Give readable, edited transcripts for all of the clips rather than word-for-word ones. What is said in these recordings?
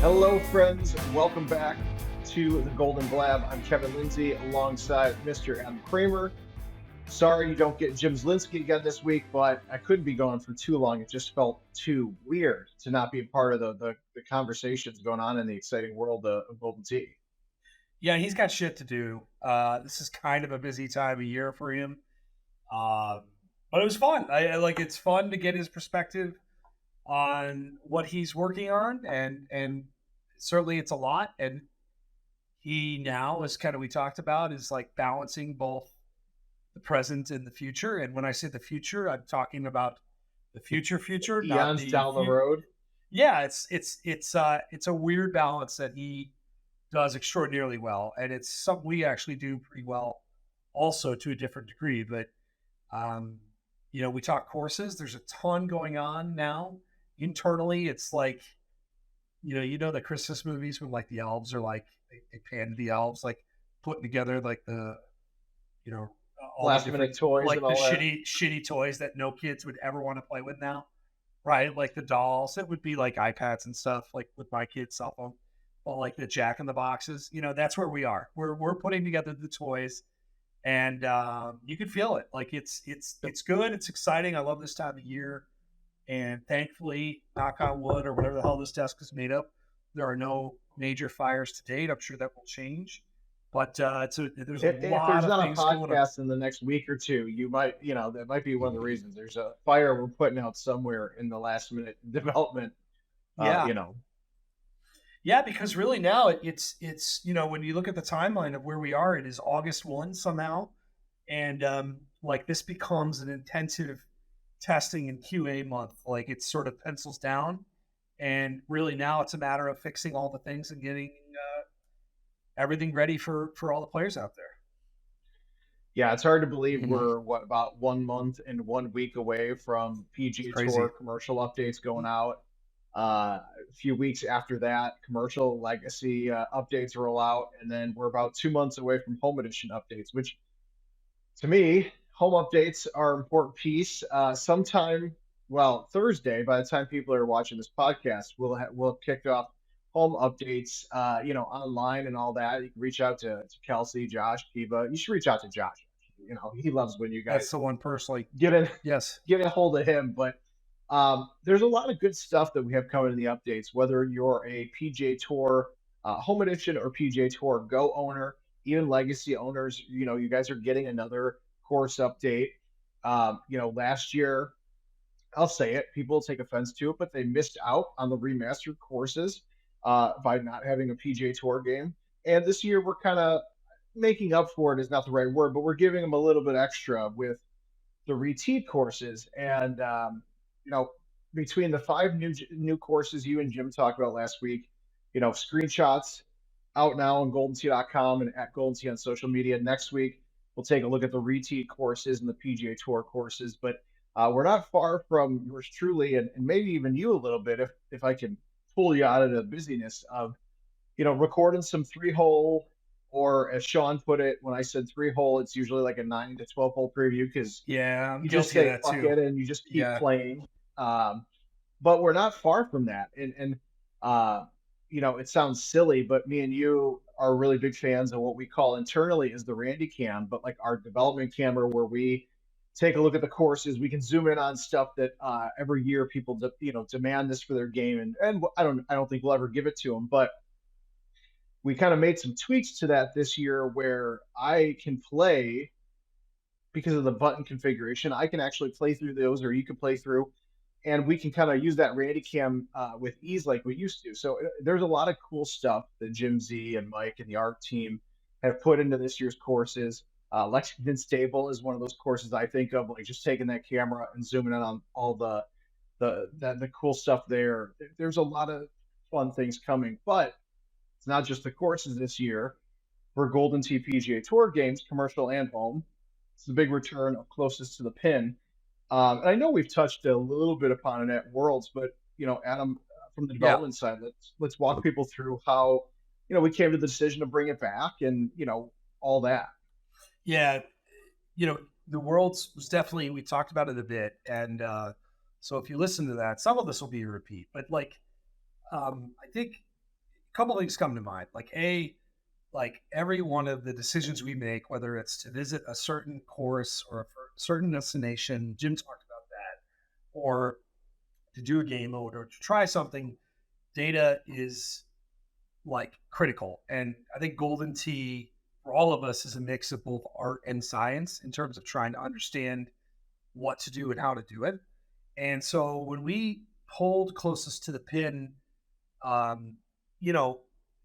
Hello, friends. Welcome back to the Golden Blab. I'm Kevin Lindsay alongside Mr. Adam Kramer. Sorry you don't get Jim Zielinski again this week, but I couldn't be gone for too long. It just felt too weird to not be a part of the conversations going on in the exciting world of Golden Tee. Yeah, he's got shit to do. This is kind of a busy time of year for him. But it was fun. I like it's fun to get his perspective on what he's working on, and certainly it's a lot. And he now, as kind of we talked about, is like balancing both the present and the future. And when I say the future, I'm talking about the future, not Eons the down the road. Yeah, it's a weird balance that he does extraordinarily well, and it's something we actually do pretty well, also to a different degree. But um, we talk courses. There's a ton going on now internally. It's like the Christmas movies when like the elves are like they pan to the elves like putting together like the all the Last different minute toys like and the all that. shitty toys that no kids would ever want to play with now, right? Like the dolls. It would be like iPads and stuff like with my kids' cell phone, or like the Jack in the Boxes. That's where we are. We're putting together the toys, and you can feel it. Like it's good. It's exciting. I love this time of year, and thankfully, knock on wood or whatever the hell this desk is made of, there are no major fires to date. I'm sure that will change, but there's a If lot there's of not a things going on. podcast in the next week or two, you might, that might be one of the reasons. There's a fire we're putting out somewhere in the last minute development. Uh, Yeah, you know, yeah, because really now it's when you look at the timeline of where we are, it is August 1 somehow, and like this becomes an intensive testing and QA month. Like it sort of pencils down, and really now it's a matter of fixing all the things and getting everything ready for all the players out there. yeah, it's hard to believe Mhm. we're about 1 month and 1 week away from It's PGA Tour crazy. commercial updates going out. A few weeks after that, commercial legacy updates roll out, and then we're about 2 months away from home edition updates, which to me, home updates are an important piece. Sometime, well, Thursday, by the time people are watching this podcast, we'll have kicked off home updates, online and all that. You can reach out to Kelsey, Josh, Kiva. You should reach out to Josh. He loves when you That's guys the one personally. get in Yes. get a hold of him. But there's a lot of good stuff that we have coming in the updates. Whether you're a PGA Tour Home Edition or PGA Tour Go owner, even legacy owners, you guys are getting another course update. Last year, I'll say it, people take offense to it, but they missed out on the remastered courses by not having a PGA Tour game. And this year, we're kind of making up for it is not the right word, but we're giving them a little bit extra with the reteed courses. And between the five new courses you and Jim talked about last week, screenshots out now on goldentee.com and at goldentee on social media. Next week we'll take a look at the reteed courses and the PGA Tour courses. But we're not far from yours truly, and maybe even you a little bit, if I can pull you out of the busyness of recording some 3 hole, or as Sean put it, when I said 3 hole, it's usually like a 9 to 12 hole preview because Yeah, I'm you just guilty of say that fuck too. it and you just keep Yeah. playing. Um, but we're not far from that. And uh, it sounds silly, but me and you are really big fans of what we call internally is the Randy cam, but like our development camera where we take a look at the courses. We can zoom in on stuff that every year people demand this for their game, and I don't think we'll ever give it to them, but we kind of made some tweaks to that this year where I can play because of the button configuration. I can actually play through those, or you can play through, and we can kind of use that Randy cam with ease like we used to. So there's a lot of cool stuff that Jim Z and Mike and the art team have put into this year's courses. Lexington Stable is one of those courses I think of, like just taking that camera and zooming in on all the cool stuff there. There's a lot of fun things coming, but it's not just the courses this year. For Golden Tee PGA Tour games, commercial and home, it's the big return of closest to the pin. And I know we've touched a little bit upon it at Worlds, but Adam, from the Yeah. development side, let's walk people through how we came to the decision to bring it back, and all that. Yeah. The Worlds was definitely, we talked about it a bit. And so if you listen to that, some of this will be a repeat, but like, I think couple things come to mind. Like every one of the decisions we make, whether it's to visit a certain course or a certain destination, Jim talked about that, or to do a game mode or to try something, data is like critical. And I think Golden Tee for all of us is a mix of both art and science in terms of trying to understand what to do and how to do it. And so when we pulled closest to the pin, um, you know,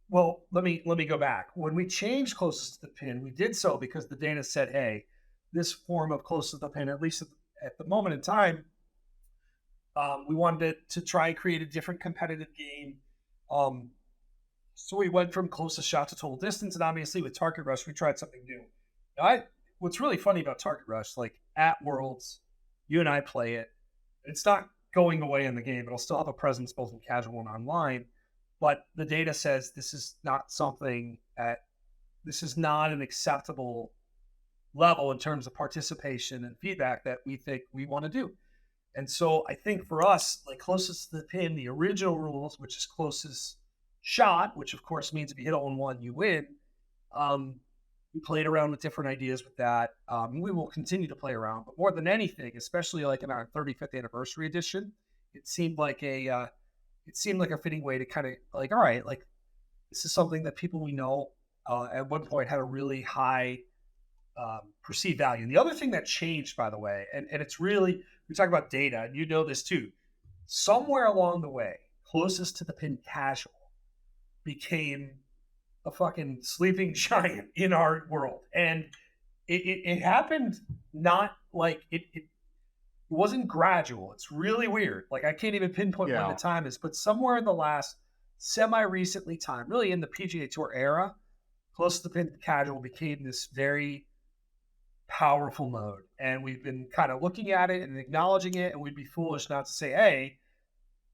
well, let me go back. When we changed closest to the pin, we did so because the data said, hey, this form of closest to the pin, at least at the moment in time, we wanted to try and create a different competitive game. Um, so we went from closest shot to total distance, and obviously with Target Rush, we tried something new. Now, what's really funny about Target Rush, like at Worlds, you and I play it. It's not going away in the game. It'll still have a presence both in casual and online. But the data says this is not something this is not an acceptable level in terms of participation and feedback that we think we want to do. And so I think for us, like closest to the pin, the original rules, which is closest shot, which of course means if you hit on one, you win. We played around with different ideas with that. We will continue to play around, but more than anything, especially like in our 35th anniversary edition, it seemed like a fitting way to kind of like, all right, like this is something that people we know at one point had a really high perceived value. And the other thing that changed, by the way, and it's really, we talk about data, and you know this too, somewhere along the way, closest to the pin casual became a fucking sleeping giant in our world. And it happened not like it wasn't gradual. It's really weird. Like I can't even pinpoint when the time is, but somewhere in the last semi-recently time, really in the PGA Tour era, close to the pin casual became this very powerful mode. And we've been kind of looking at it and acknowledging it, and we'd be foolish not to say, hey,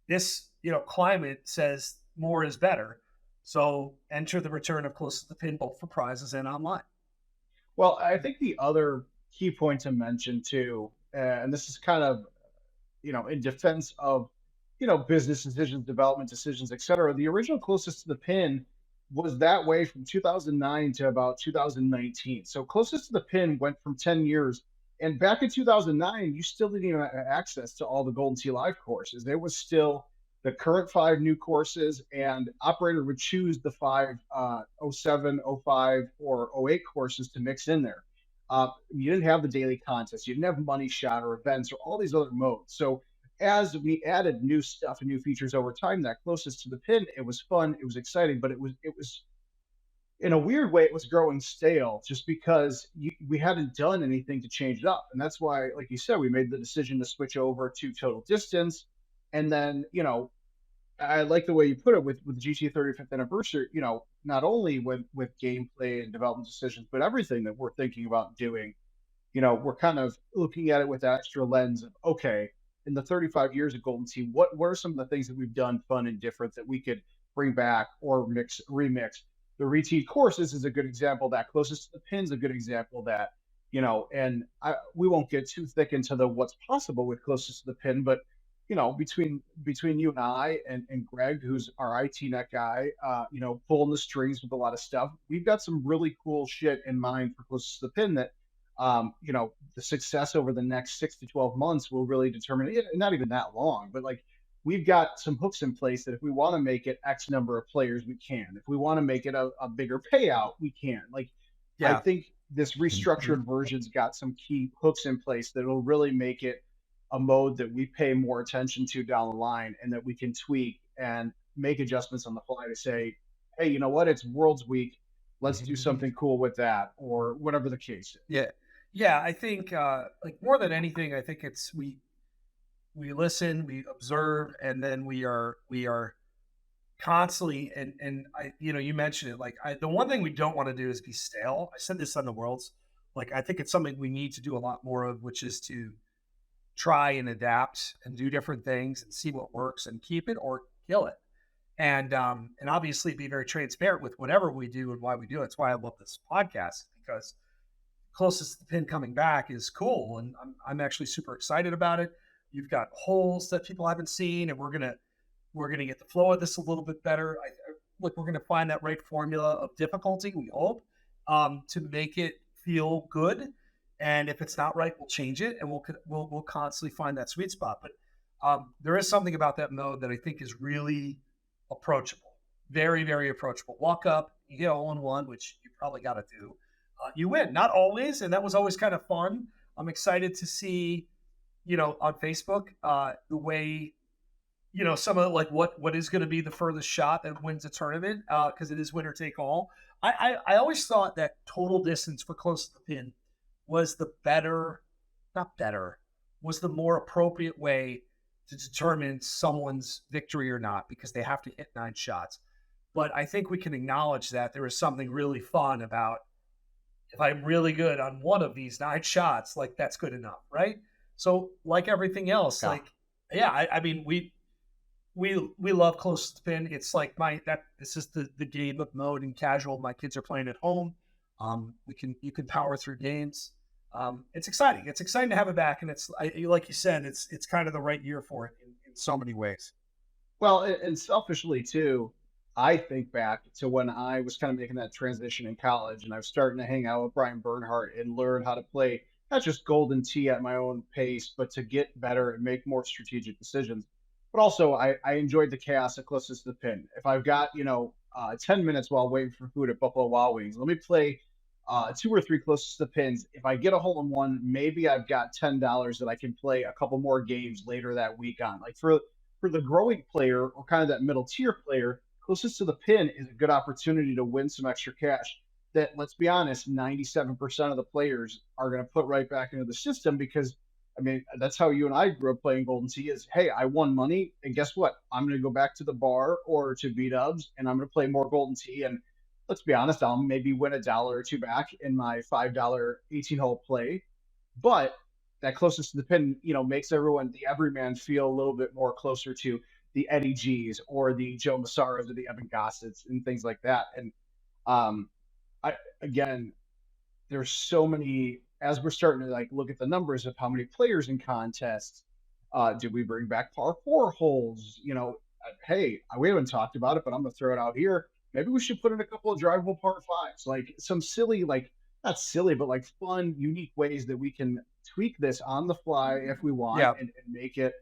this, climate says more is better. So enter the return of close to the pin, both for prizes and online. Well, I think the other key point to mention too, and this is kind of, in defense of, business decisions, development decisions, et cetera. The original closest to the pin was that way from 2009 to about 2019. So closest to the pin went from 10 years. And back in 2009, you still didn't even have access to all the Golden Tee Live courses. There was still the current 5 new courses, and operator would choose the 5 07, 05, or 08 courses to mix in there. You didn't have the daily contests. You didn't have money shot or events or all these other modes. So as we added new stuff and new features over time, that closest to the pin, it was fun, it was exciting, but it was in a weird way, it was growing stale just because we hadn't done anything to change it up. And that's why, like you said, we made the decision to switch over to total distance. And then, I like the way you put it with the GT 35th anniversary, not only with gameplay and development decisions, but everything that we're thinking about doing, we're kind of looking at it with that extra lens of, okay, in the 35 years of Golden Tee, what are some of the things that we've done fun and different that we could bring back or remix? The reteed courses is a good example of that. Closest to the pin's a good example of that, and we won't get too thick into the what's possible with closest to the pin, but between you and I and Greg, who's our IT net guy, pulling the strings with a lot of stuff, we've got some really cool shit in mind for closest to the pin that the success over the next 6 to 12 months will really determine it. Not even that long, but like we've got some hooks in place that if we want to make it X number of players, we can. If we want to make it a bigger payout, we can. Like, I think this restructured version's got some key hooks in place that'll really make it a mode that we pay more attention to down the line and that we can tweak and make adjustments on the fly to say, hey, you know what? It's Worlds Week. Let's do something cool with that, or whatever the case is. Yeah. I think like more than anything, I think it's we listen, we observe, and then we are constantly and I you mentioned it, like the one thing we don't want to do is be stale. I said this on the Worlds, like I think it's something we need to do a lot more of, which is to try and adapt and do different things and see what works and keep it or kill it. And obviously be very transparent with whatever we do and why we do it. That's why I love this podcast, because closest to the pin coming back is cool, and I'm actually super excited about it. You've got holes that people haven't seen, and we're gonna get the flow of this a little bit better. look, we're going to find that right formula of difficulty, we hope, to make it feel good. And if it's not right, we'll change it, and we'll constantly find that sweet spot. But there is something about that mode that I think is really approachable, very, very approachable. Walk up, you get all in one, which you probably got to do. You win, not always, and that was always kind of fun. I'm excited to see, on Facebook, the way, some of like what is going to be the furthest shot that wins a tournament, because it is winner take all. I always thought that total distance for close to the pin was the better, not better, was the more appropriate way to determine someone's victory or not, because they have to hit 9 shots. But I think we can acknowledge that there is something really fun about, if I'm really good on one of these 9 shots, like that's good enough, right? So like everything else, Yeah. like, yeah, I mean, we love close to the pin. It's like this is the game of mode and casual. My kids are playing at home. You can power through games. It's exciting. It's exciting to have it back, and like you said, it's kind of the right year for it in so many ways. Well, and selfishly too, I think back to when I was kind of making that transition in college, and I was starting to hang out with Brian Bernhardt and learn how to play not just golden tee at my own pace, but to get better and make more strategic decisions. But also, I enjoyed the chaos at closest to the pin. If I've got 10 minutes while waiting for food at Buffalo Wild Wings, let me play 2 or 3 closest to the pins. If I get a hole in one, maybe I've got $10 that I can play a couple more games later that week on. Like for the growing player or kind of that middle tier player, closest to the pin is a good opportunity to win some extra cash. That, let's be honest, 97% of the players are going to put right back into the system because, I mean, that's how you and I grew up playing Golden Tee is, hey, I won money. And guess what? I'm going to go back to the bar or to B-Dubs and I'm going to play more Golden Tee. And let's be honest, I'll maybe win $1 or 2 back in my $5 18-hole play. But that closest to the pin, makes the everyman feel a little bit more closer to the Eddie G's or the Joe Massaros or the Evan Gossets and things like that. And um, I again, there's so many as we're starting to like look at the numbers of how many players in contests. Did we bring back par 4 holes? Hey, we haven't talked about it, but I'm gonna throw it out here. Maybe we should put in a couple of drivable par 5s, like some silly, like not silly, but like fun, unique ways that we can tweak this on the fly if we want Yeah. and make it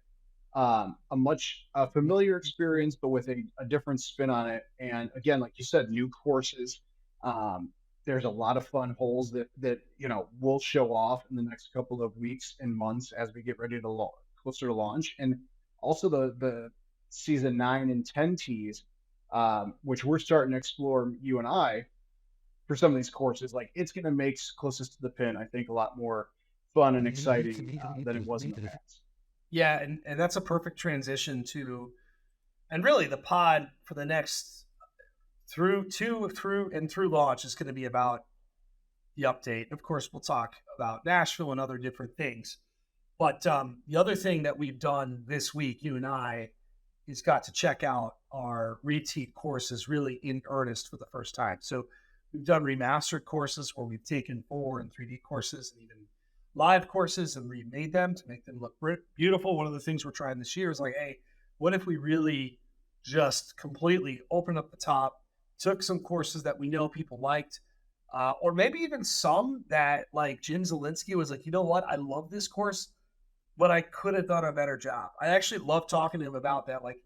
a much familiar experience, but with a different spin on it. And again, like you said, new courses. Um, there's a lot of fun holes that we'll show off in the next couple of weeks and months as we get ready to closer to launch, and also the season 9 and 10 tees, which we're starting to explore, you and I, for some of these courses. Like it's going to make closest to the pin, I think, a lot more fun and exciting than it was in the past. Yeah, and that's a perfect transition to, and really the pod for the next through launch is going to be about the update. Of course, we'll talk about Nashville and other different things. But the other thing that we've done this week, you and I, is got to check out our reteed courses really in earnest for the first time. So we've done remastered courses where we've taken 4 and 3D courses and even live courses and remade them to make them look beautiful. One of the things we're trying this year is like, hey, what if we really just completely opened up the top, took some courses that we know people liked, or maybe even some that like Jim Zielinski was like, you know what, I love this course, but I could have done a better job. I actually love talking to him about that. Like,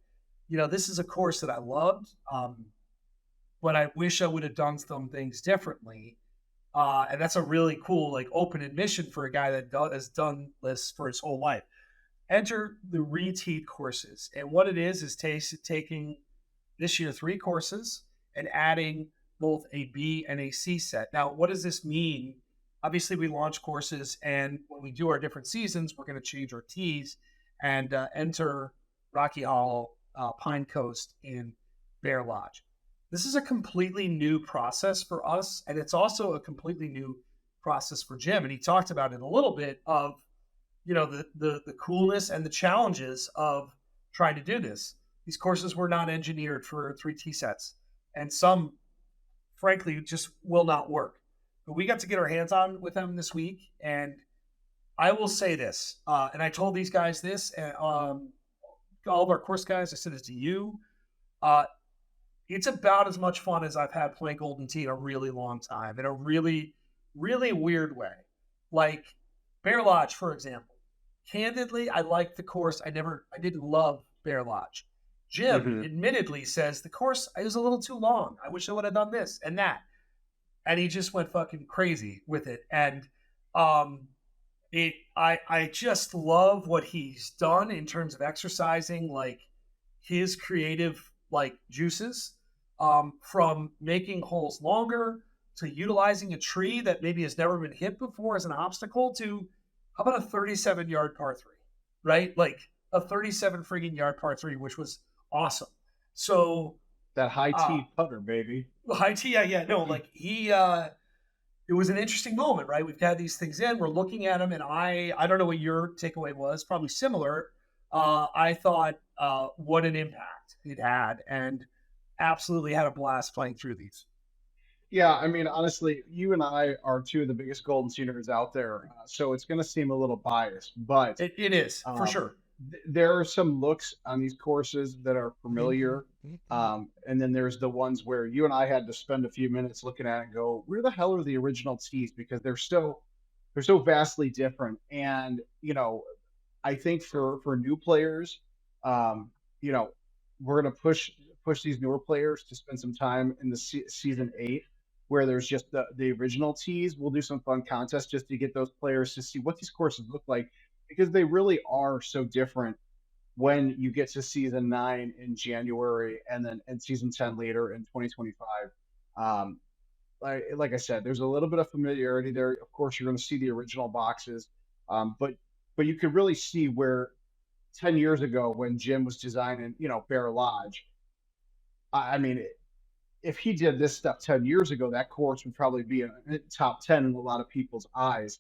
this is a course that I loved, but I wish I would have done some things differently. And that's a really cool, like, open admission for a guy that has done this for his whole life. Enter the reteed courses. And what it is taking this year 3 courses and adding both a B and a C set. Now, what does this mean? Obviously, we launch courses, and when we do our different seasons, we're going to change our tees and enter Rocky Hollow, Pine Coast, and Bear Lodge. This is a completely new process for us, and it's also a completely new process for Jim. And he talked about it a little bit of, the coolness and the challenges of trying to do this. These courses were not engineered for 3 tee sets, and some, frankly, just will not work. But we got to get our hands on with them this week, and I will say this, and I told these guys this, and all of our course guys, I said this to you. it's about as much fun as I've had playing Golden Tee in a really long time, in a really, really weird way. Like Bear Lodge, for example. Candidly, I liked the course. I didn't love Bear Lodge. Jim Hmm. admittedly says the course is a little too long. I wish I would have done this and that. And he just went fucking crazy with it. And um, I just love what he's done in terms of exercising like his creative like juices, from making holes longer to utilizing a tree that maybe has never been hit before as an obstacle to how about a 37-yard par three, right? Like a 37 friggin' yard par three, which was awesome. So That high uh tee putter, baby. high T, yeah, no, like he it was an interesting moment, right? We've had these things in, we're looking at them, and I don't know what your takeaway was, probably similar. I thought what an impact it had, and absolutely had a blast playing through these. Yeah, I mean, honestly, you and I are two of the biggest Golden Seeders out there, so it's going to seem a little biased, but It is for um, sure. there are some looks on these courses that are familiar, and then there's the ones where you and I had to spend a few minutes looking at it and go, "Where the hell are the original tees?" Because they're so vastly different, and I think for new players, um, you know, we're going to push these newer players to spend some time in the season 8 where there's just the original tees. We'll do some fun contests just to get those players to see what these courses look like because they really are so different when you get to season 9 in January and then and season 10 later in 2025. Um, like I said, there's a little bit of familiarity there. Of course, you're going to see the original boxes, but you could really see where 10 years ago when Jim was designing, Bear Lodge. I mean, if he did this stuff 10 years ago, that course would probably be in top 10 in a lot of people's eyes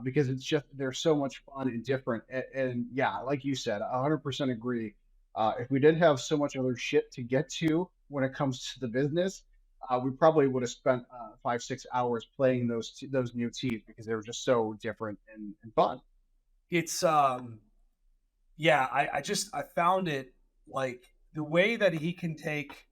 because it's just, they're so much fun and different. And yeah, like you said, 100% agree. If we didn't have so much other shit to get to when it comes to the business, we probably would have spent 5, 6 hours playing those new tees because they were just so different and fun. It's yeah, I found it like the way that he can take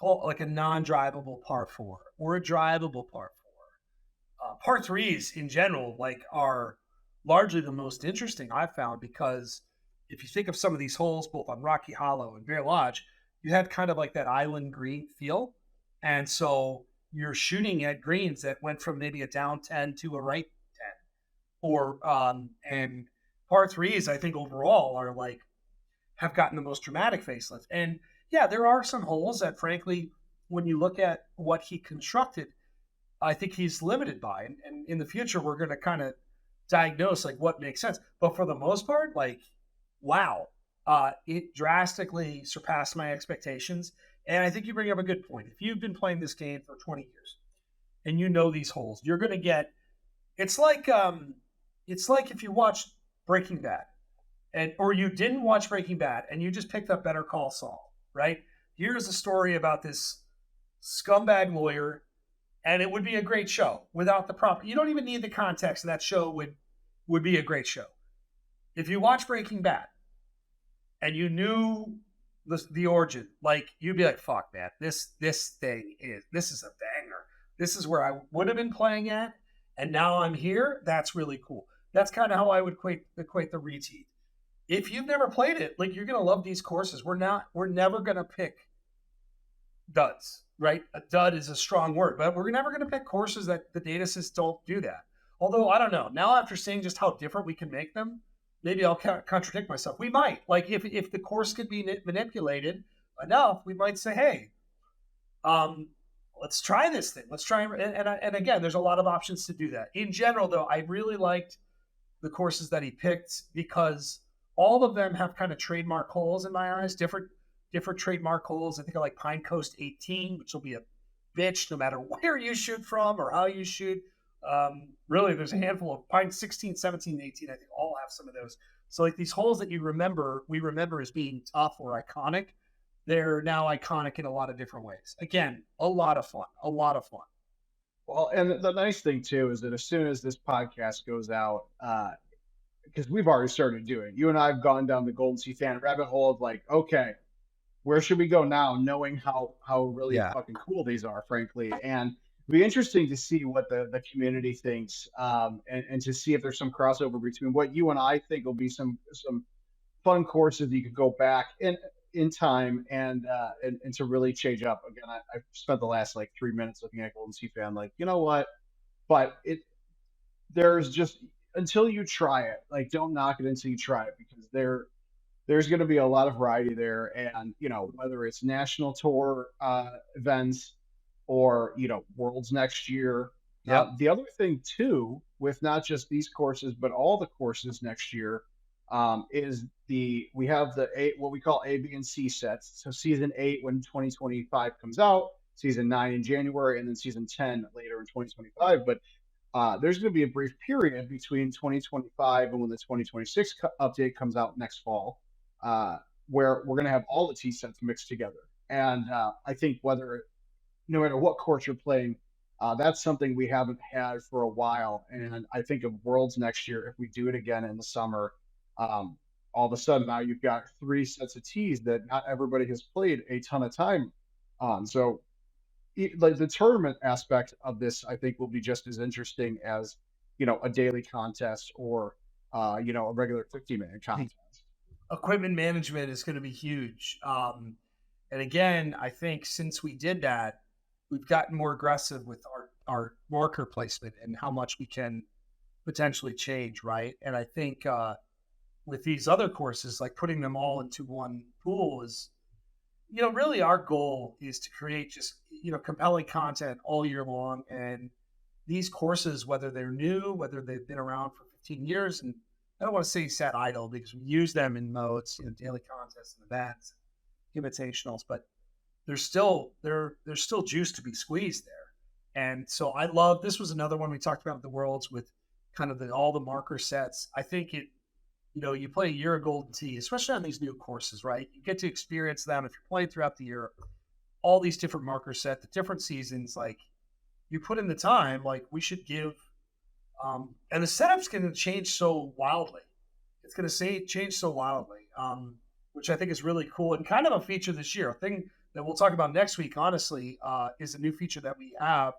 like a non-drivable par four or a drivable par four. Par threes in general like are largely the most interesting I've found because if you think of some of these holes both on Rocky Hollow and Bear Lodge, you had kind of like that island green feel, and so you're shooting at greens that went from maybe a down 10 to a right 10, or and par threes I think overall are like have gotten the most dramatic facelift. And yeah, there are some holes that, frankly, when you look at what he constructed, I think he's limited by. And in the future, we're going to kind of diagnose like what makes sense. But for the most part, like, wow, it drastically surpassed my expectations. And I think you bring up a good point. If you've been playing this game for 20 years and you know these holes, you're going to get. It's like if you watch Breaking Bad and or you didn't watch Breaking Bad and you just picked up Better Call Saul, right? Here's a story about this scumbag lawyer, and it would be a great show without the proper. You don't even need the context, and that show would be a great show. If you watch Breaking Bad and you knew the origin, like you'd be like, "Fuck, man, this is a banger. This is where I would have been playing at, and now I'm here. That's really cool." That's kind of how I would equate the reteat. If you've never played it, like you're gonna love these courses. We're never gonna pick duds, right? A dud is a strong word, but we're never gonna pick courses that the data says don't do that. Although I don't know. Now after seeing just how different we can make them, maybe I'll contradict myself. We might. Like if the course could be manipulated enough, we might say, hey, um, let's try this thing. Let's try and again, there's a lot of options to do that. In general, though, I really liked the courses that he picked because all of them have kind of trademark holes in my eyes, different trademark holes. I think I like Pine Coast 18, which will be a bitch no matter where you shoot from or how you shoot. Really, there's a handful of Pine 16, 17, 18. I think all have some of those. So like these holes that we remember as being tough or iconic, they're now iconic in a lot of different ways. Again, a lot of fun, a lot of fun. Well, and the nice thing too is that as soon as this podcast goes out, because we've already started doing, you and I have gone down the Golden Sea fan rabbit hole of like, okay, where should we go now, knowing how really Yeah. fucking cool these are, frankly. And it'll be interesting to see what the community thinks, and to see if there's some crossover between what you and I think will be some fun courses you could go back in time, and to really change up. Again, I've spent the last like 3 minutes looking at Golden Sea Fan, like, you know what? But there's just, until you try it, like, don't knock it until you try it, because there's going to be a lot of variety there. And whether it's national tour events, or worlds next year. Yep. The other thing too, with not just these courses but all the courses next year, is we have the what we call A, B, and C sets. So season 8 when 2025 comes out, season 9 in January, and then season 10 later in 2025. But there's going to be a brief period between 2025 and when the 2026 update comes out next fall, uh, where we're going to have all the T sets mixed together. And I think no matter what course you're playing, that's something we haven't had for a while. And I think of Worlds next year, if we do it again in the summer, um, all of a sudden now you've got 3 sets of tees that not everybody has played a ton of time on. So like the tournament aspect of this, I think will be just as interesting as a daily contest, or a regular 50-man contest. Equipment management is going to be huge. And again, I think since we did that, we've gotten more aggressive with our marker placement and how much we can potentially change, right? And I think with these other courses, like putting them all into one pool is, really our goal is to create just, compelling content all year long. And these courses, whether they're new, whether they've been around for 15 years, and I don't want to say sat idle because we use them in modes, daily contests and events, invitationals, but there's still juice to be squeezed there. And so I love, this was another one we talked about with the Worlds, with kind of all the marker sets. I think you play a year of Golden Tee, especially on these new courses, right? You get to experience them if you're playing throughout the year, all these different marker set, the different seasons. Like, you put in the time, like we should give, and the setup's going to change so wildly. It's going to change so wildly, which I think is really cool and kind of a feature this year. A thing that we'll talk about next week, honestly, is a new feature that we have.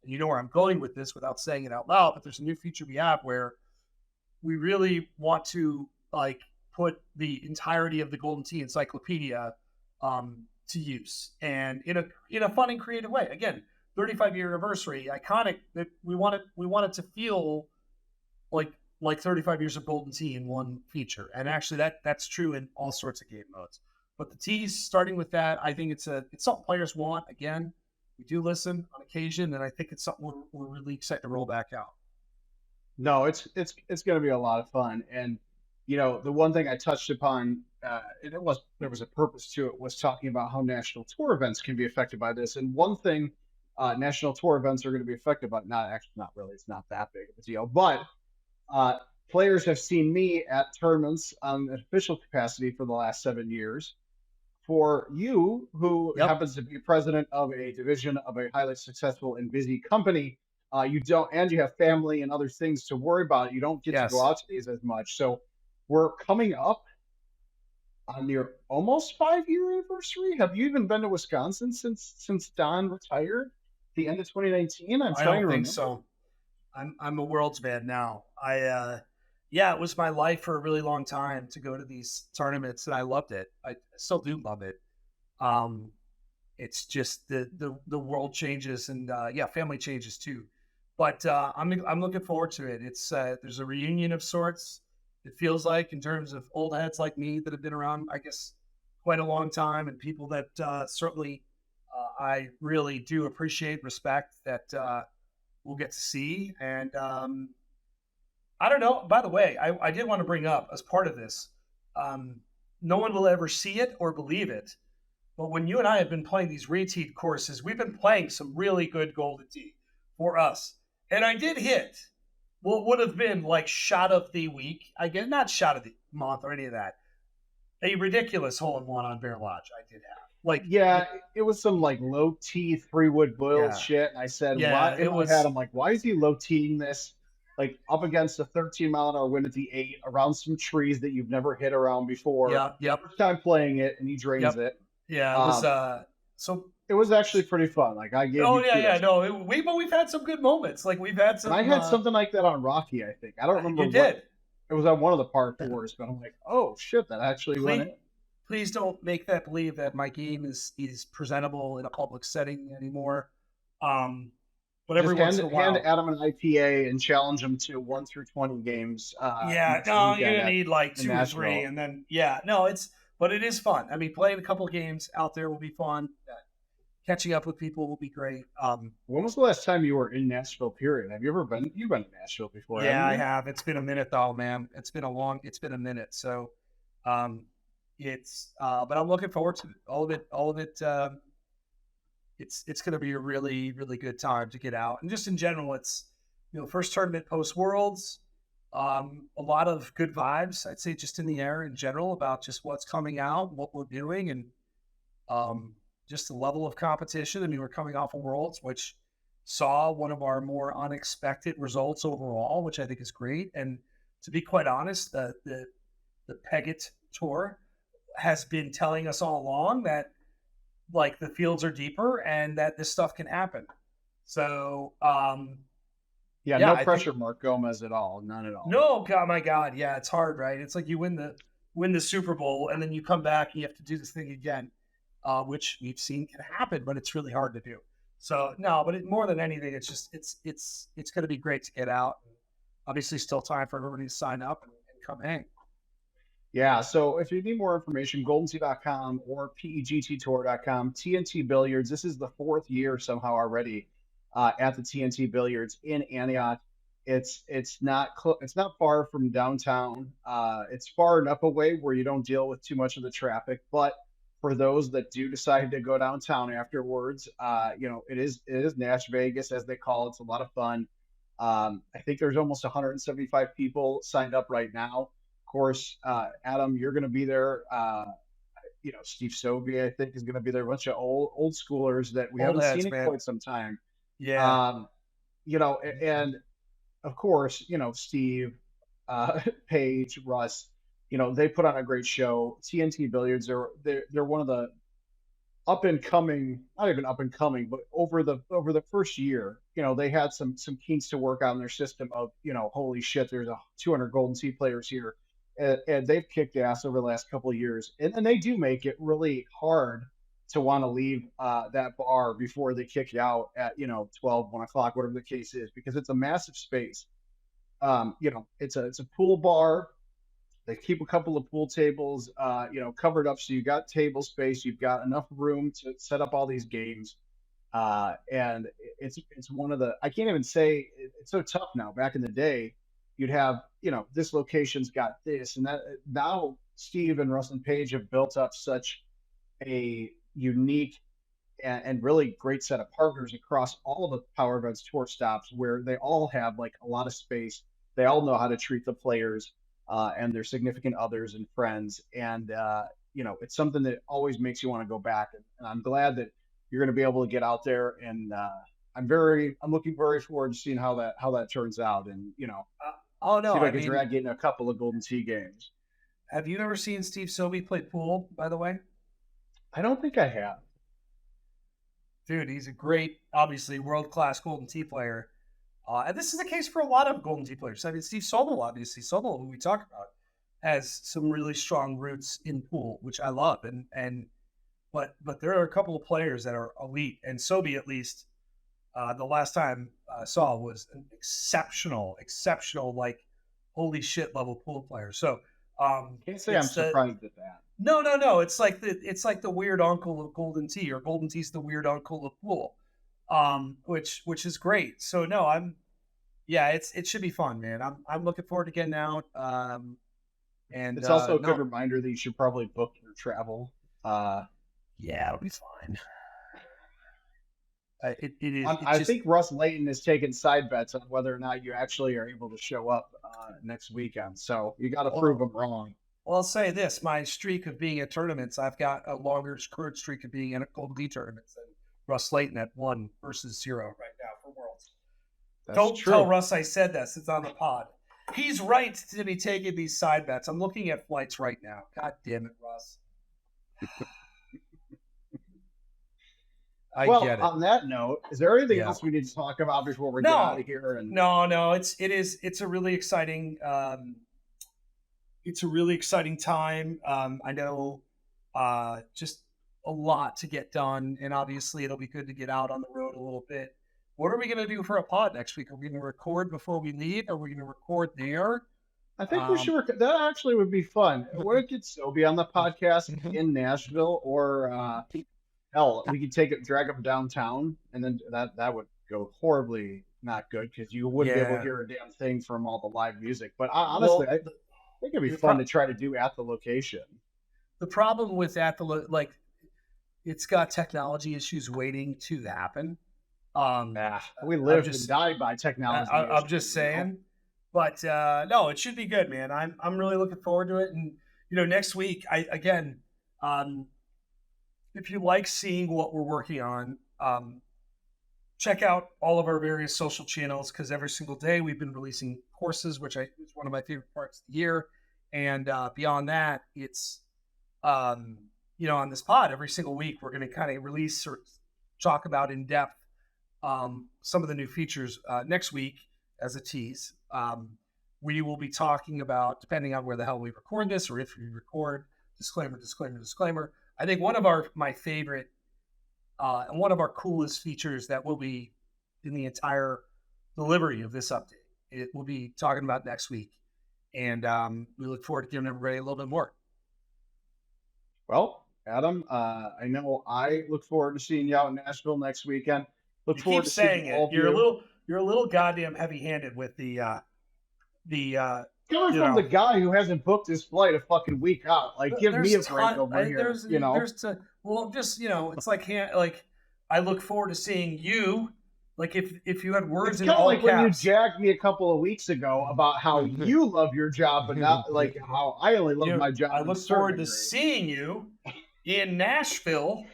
And you know where I'm going with this without saying it out loud, but there's a new feature we have where we really want to like put the entirety of the Golden Tee Encyclopedia to use, and in a fun and creative way. Again, 35-year anniversary, iconic. That we want it to feel like 35 years of Golden Tee in one feature. And actually, that's true in all sorts of game modes. But the tees, starting with that, I think it's something players want. Again, we do listen on occasion, and I think it's something we're really excited to roll back out. No, it's going to be a lot of fun. And the one thing I touched upon, and there was a purpose to it, was talking about how national tour events can be affected by this. And one thing, national tour events are going to be affected by, not really, it's not that big of a deal, but uh, players have seen me at tournaments on an official capacity for the last 7 years. For you, who Yep. happens to be president of a division of a highly successful and busy company, you don't, and you have family and other things to worry about. You don't get to go Yes. out to these as much. So we're coming up on your almost 5 year anniversary. Have you even been to Wisconsin since Don retired? The end of 2019. I'm I trying don't to think remember. so. I'm a Worlds man now. Yeah, it was my life for a really long time to go to these tournaments, and I loved it. I still do love it. Um, it's just the world changes, and yeah, family changes too. But I'm looking forward to it. It's there's a reunion of sorts. It feels like, in terms of old heads like me that have been around, I guess, quite a long time, and people that certainly I really do appreciate, respect, that we'll get to see. And I don't know. By the way, I did want to bring up, as part of this, um, no one will ever see it or believe it, but when you and I have been playing these reteed courses, we've been playing some really good Golden Tee for us. And I did hit what would have been like shot of the week. I get not shot of the month or any of that. A ridiculous hole in one on Bear Lodge. I did have like, Yeah, it was some like low T 3 wood yeah, bullshit. And I said, yeah. why, in It my head, was, I'm like, why is he low teeing this? Like up against a 13-mile-an-hour wind at the 8, around some trees that you've never hit around before. yeah, yep, First time playing it, and he drains yep. it. Yeah, it was Um, so it was actually pretty fun. Like I gave oh you yeah, yeah, kudos. no, but we've had some good moments. Like we've had And I some had something like that on Rocky, I think. I don't remember you what did. it was on one of the par fours, but I'm like, oh shit, that actually went Please in. please don't make that believe that my game is presentable in a public setting anymore. Um but every Just once in a hand while. Adam an IPA and challenge him to 1 through 20 games Yeah, next no, you're weekend gonna at need like in 2 or 3, Nashville. and then yeah, no, but it is fun. I mean, playing a couple games out there will be fun. Catching up with people will be great. When was the last time you were in Nashville? Period. Have you ever been? You've been to Nashville before, Yeah, haven't I you? have. It's been a minute though, man. It's been a minute. So, um, but I'm looking forward to it. All of it. It's going to be a really, really good time to get out. And just in general, it's, first tournament post Worlds. A lot of good vibes, I'd say, just in the air in general about just what's coming out, what we're doing, and um, just the level of competition. I mean, we're coming off of Worlds, which saw one of our more unexpected results overall, which I think is great. And to be quite honest, the Peggett Tour has been telling us all along that like the fields are deeper and that this stuff can happen. So Yeah, yeah, no I think pressure, Mark Gomez at all. None at all. no, God, my God, yeah, it's hard, right? It's like you win the Super Bowl and then you come back and you have to do this thing again, which we've seen can happen, but it's really hard to do. So no, but more than anything, it's just it's going to be great to get out. Obviously, still time for everybody to sign up and come hang. Yeah, so if you need more information, goldentee.com or pegttour.com. TNT Billiards, this is the fourth year somehow already at the TNT Billiards in Antioch. It's not far from downtown. It's far enough away where you don't deal with too much of the traffic, but for those that do decide to go downtown afterwards, it is Nash Vegas as they call it. It's a lot of fun. I think there's almost 175 people signed up right now. Of course, Adam, you're going to be there. Steve Sobey, I think, is going to be there. A bunch of old schoolers that we Old haven't seen heads, in man. quite some time. Yeah. Um, and of course, Steve, Paige, Russ, they put on a great show. TNT Billiards, they're one of the up and coming, not even up and coming, but over the first year, they had some kinks to work out in their system of, holy shit, there's 200 Golden Sea players here, and they've kicked ass over the last couple of years, and they do make it really hard to want to leave that bar before they kick you out at 12, 1 o'clock, whatever the case is, because it's a massive space. It's a pool bar. They keep a couple of pool tables, covered up, so you got table space. You've got enough room to set up all these games, and it's one of the. I can't even say it's so tough now. Back in the day, you'd have this location's got this and that. Now Steve and Russ and Page have built up such a unique and really great set of partners across all of the Power Events tour stops where they all have like a lot of space. They all know how to treat the players and their significant others and friends. And, it's something that always makes you want to go back. And I'm glad that you're going to be able to get out there. And I'm looking very forward to seeing how that turns out. And, Oh see no, if I I can mean, drag in a couple of Golden Tee games. have you ever seen Steve Sobey play pool? By the way, I don't think I have. dude, he's a great, obviously world class Golden Tee player. And this is the case for a lot of Golden Tee players. I mean, Steve Sobel, obviously, Sobel, who we talk about, has some really strong roots in pool, which I love. But there are a couple of players that are elite, and Sobey at least the last time I saw was an exceptional, like holy shit level pool player. So Can't say I'm it's the surprised at that. no. It's like the weird uncle of Golden Tee, or Golden Tee's the weird uncle of pool, which is great. So no, yeah, it should be fun, man. I'm looking forward to getting out. And It's also a good no, reminder that you should probably book your travel. Uh, yeah, it'll be fine. It is. It's I just think Russ Layton is taking side bets on whether or not you actually are able to show up next weekend. So you got to prove well. them wrong. Well, I'll say this: my streak of being at tournaments, I've got a longer current streak of being in a Golden Tee tournaments than Russ Layton at 1 versus 0 right now for Worlds. That's Don't tell true. Russ I said this. It's on the pod. He's right to be taking these side bets. I'm looking at flights right now. God damn it, Russ. I Well, get it. on that note, is there anything Yeah. else we need to talk about before we get No, out of here? And no. It's a really exciting. It's a really exciting time. I know, just a lot to get done, and obviously it'll be good to get out on the road a little bit. What are we going to do for a pod next week? Are we going to record before we leave? Are we going to record there? I think we Um, should. That actually would be fun. We could still be on the podcast in Nashville, or hell, we could drag them downtown, and then that would go horribly not good because you wouldn't be able to yeah. hear a damn thing from all the live music. But Well, honestly, I think it'd be the, fun pro- to try to do at the location. the problem with that, like, it's got technology issues waiting to happen. We I'm live just and die by technology. I'm issues, just you know? saying, but no, it should be good, man. I'm really looking forward to it, and next week, um, if you like seeing what we're working on, check out all of our various social channels because every single day we've been releasing courses, which is one of my favorite parts of the year, and beyond that, it's on this pod every single week we're going to kind of release or talk about in depth some of the new features. Next week, as a tease, we will be talking about, depending on where the hell we record this or if we record, disclaimer. I think one of my favorite and one of our coolest features that will be in the entire delivery of this update, it will be talking about next week. And we look forward to giving everybody a little bit more. Well, Adam, I know I look forward to seeing you out in Nashville next weekend. Look You forward keep to saying seeing all it. of you. You're a little goddamn heavy-handed with the Coming from the guy who hasn't booked his flight a fucking week out, like give me a break over here. It's like I look forward to seeing you. Like if you had words It's in kind of all like when you caps. jagged me a couple of weeks ago about how you love your job, but not like how I only love my job. I look forward to seeing you in Nashville.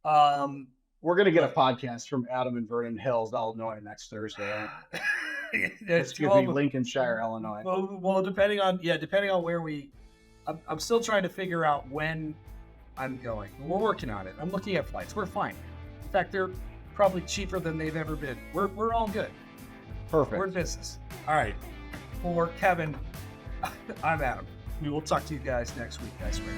We're gonna get a podcast from Adam in Vernon Hills, Illinois, next Thursday. Excuse me, Lincolnshire, Illinois. Well, depending on where I'm still trying to figure out when I'm going. We're working on it. I'm looking at flights. We're fine. In fact, they're probably cheaper than they've ever been. We're all good. Perfect. We're in business. All right. For Kevin, I'm Adam. We will talk to you guys next week, I swear.